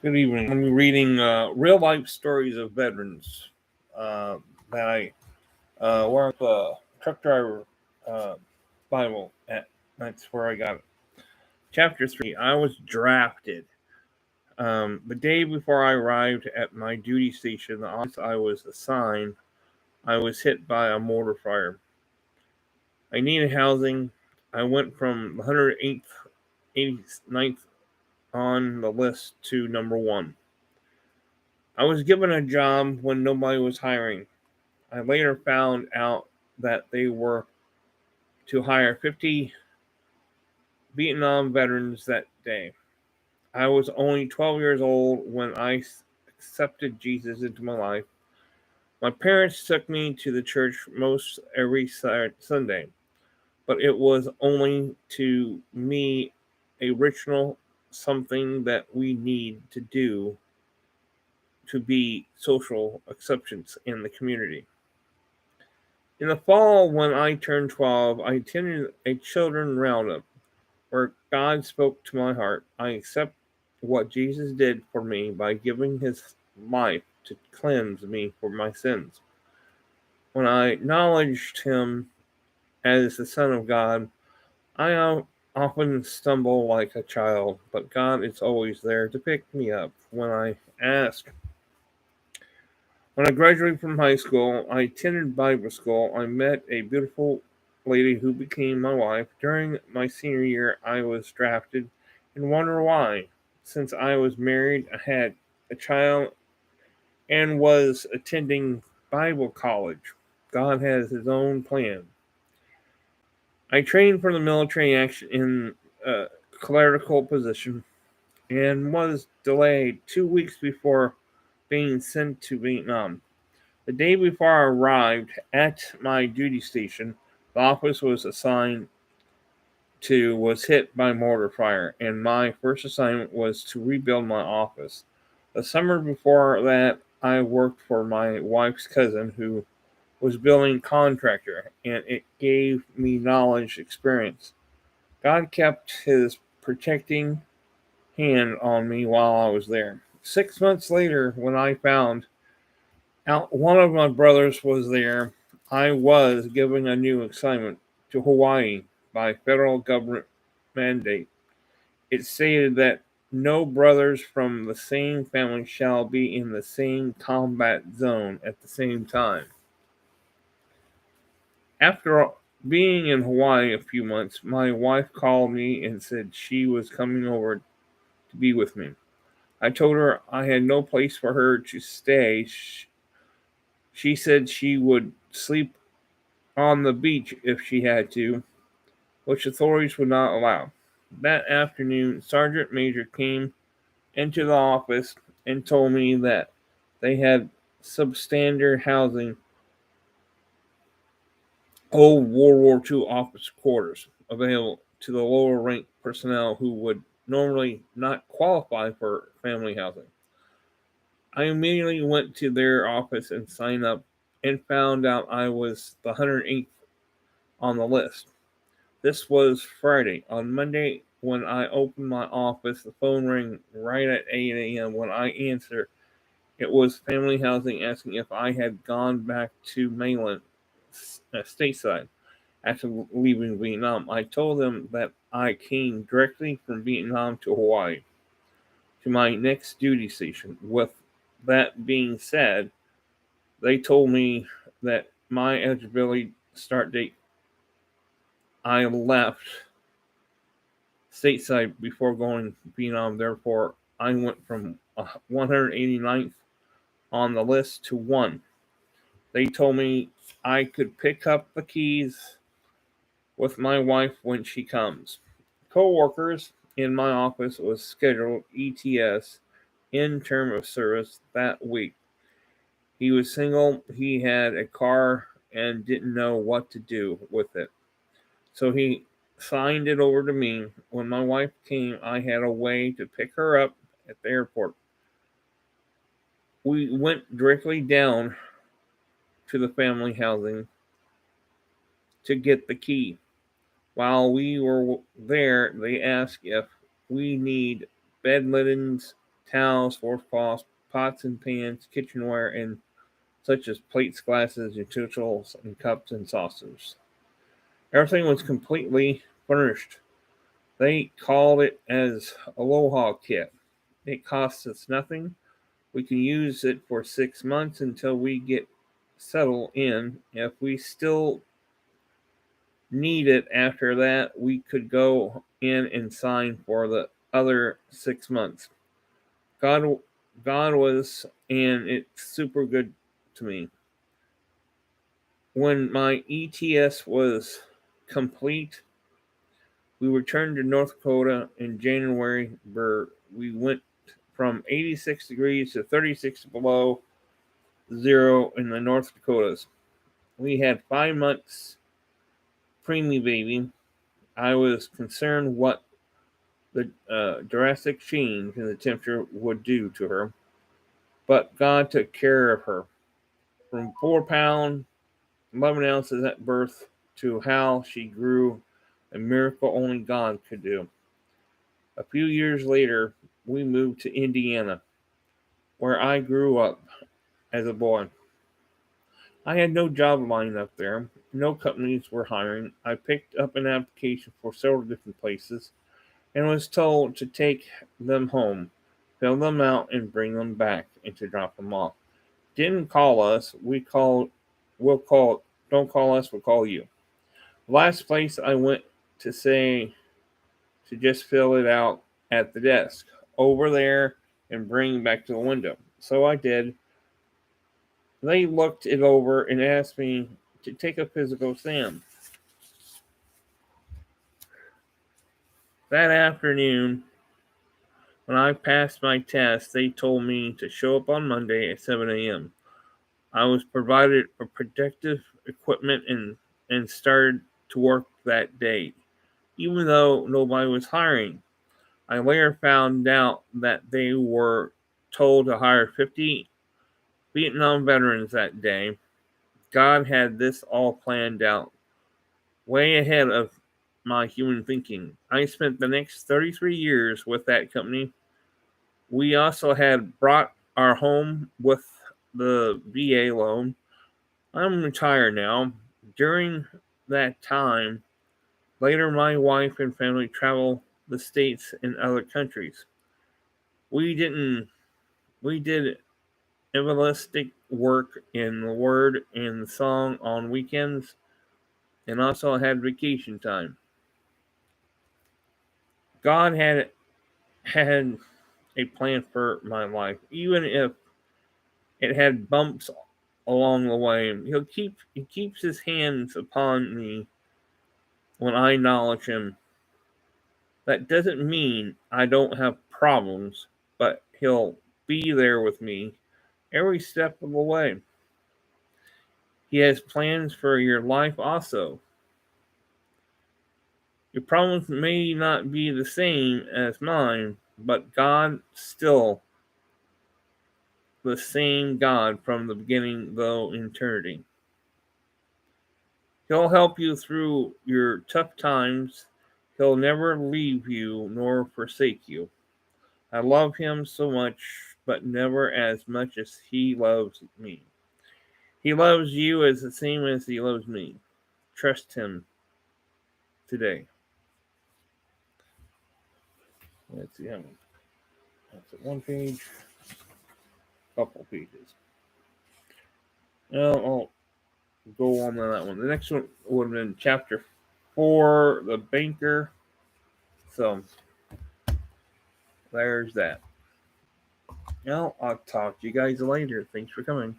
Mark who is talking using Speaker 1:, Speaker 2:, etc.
Speaker 1: Good evening. I'm reading real life stories of veterans uh, that I work truck driver uh, Bible at. That's where I got it. Chapter 3. I was drafted. The day before I arrived at my duty station, the office I was assigned, I was hit by a mortar fire. I needed housing. I went from the 108th, 89th on the list to number one. I was given a job when nobody was hiring. I later found out that they were to hire 50 Vietnam veterans that day. I was only 12 years old when I accepted Jesus into my life. My parents took me to the church most every Sunday, but it was only to me a ritual, something that we need to do to be social acceptance in the community. In the fall, when I turned 12, I attended a children roundup where God spoke to my heart. I accept what Jesus did for me by giving his life to cleanse me for my sins. When I acknowledged him as the Son of God, I often stumble like a child, but God is always there to pick me up when I ask. When I graduated from high school, I attended Bible school. I met a beautiful lady who became my wife. During my senior year, I was drafted and wonder why. Since I was married, I had a child and was attending Bible college. God has his own plan. I trained for the military action in a clerical position and was delayed 2 weeks before being sent to Vietnam. The day before I arrived at my duty station, the office was assigned to was hit by mortar fire, and my first assignment was to rebuild my office. The summer before that, I worked for my wife's cousin who was building contractor, and it gave me knowledge experience. God kept his protecting hand on me while I was there. 6 months later, when I found out one of my brothers was there, I was given a new assignment to Hawaii by federal government mandate. It stated that no brothers from the same family shall be in the same combat zone at the same time. After being in Hawaii a few months, my wife called me and said she was coming over to be with me. I told her I had no place for her to stay. She said she would sleep on the beach if she had to, which authorities would not allow. That afternoon, Sergeant Major came into the office and told me that they had substandard housing, old World War II office quarters available to the lower rank personnel who would normally not qualify for family housing. I immediately went to their office and signed up and found out I was the 108th on the list. This was Friday. On Monday, when I opened my office, the phone rang right at 8 a.m. When I answered, it was family housing asking if I had gone back to mainland stateside after leaving Vietnam. I told them that I came directly from Vietnam to Hawaii to my next duty station. With that being said, they told me that my eligibility start date, I left stateside before going to Vietnam. Therefore, I went from 189th on the list to one. They told me I could pick up the keys with my wife when she comes. Co-workers in my office was scheduled ETS in term of service that week. He was single, he had a car and didn't know what to do with it. So he signed it over to me. When my wife came, I had a way to pick her up at the airport. We went directly down to the family housing to get the key. While we were there, they asked if we need bed linens towels, washcloths, pots and pans, kitchenware, and such as plates, glasses, utensils, and cups and saucers. Everything was completely furnished. They called it as Aloha Kit. It costs us nothing. We can use it for 6 months until we get settled in. If we still need it after that, we could go in and sign for the other 6 months. God, God was, and it's super good to me. When my ETS was complete, we returned to North Dakota in January, where we went from 86 degrees to 36 below zero in the North Dakotas. We had 5 months preemie baby. I was concerned what the drastic change in the temperature would do to her, but God took care of her. From 4 pounds, 11 ounces at birth to how she grew, a miracle only God could do. A few years later, we moved to Indiana, where I grew up as a boy. I had no job lined up there. No companies were hiring. I picked up an application for several different places and was told to take them home, fill them out, and bring them back and to drop them off. Didn't call us. We'll call. Don't call us. We'll call you. Last place I went to say to just fill it out at the desk over there and bring back to the window. So I did. They looked it over and asked me to take a physical exam. That afternoon, when I passed my test, they told me to show up on Monday at 7 a.m. I was provided a protective equipment and started to work that day, even though nobody was hiring. I later found out that they were told to hire 50 Vietnam veterans that day. God had this all planned out, way ahead of my human thinking. I spent the next 33 years with that company. We also had brought our home with the VA loan. I'm retired now. During that time, later my wife and family traveled the states and other countries. We didn't we did evangelistic work in the word and the song on weekends and also had vacation time. God had a plan for my life, even if it had bumps along the way. He keeps his hands upon me when I acknowledge him. That doesn't mean I don't have problems, but he'll be there with me every step of the way. He has plans for your life also. Your problems may not be the same as mine, but God still the same God from the beginning, though in eternity. He'll help you through your tough times. He'll never leave you nor forsake you. I love him so much, but never as much as he loves me. He loves you as the same as he loves me. Trust him today. Let's see how many. That's it. One page, couple pages. Now I'll go on to that one. The next one would have been chapter 4, the banker. So there's that. Now I'll talk to you guys later. Thanks for coming.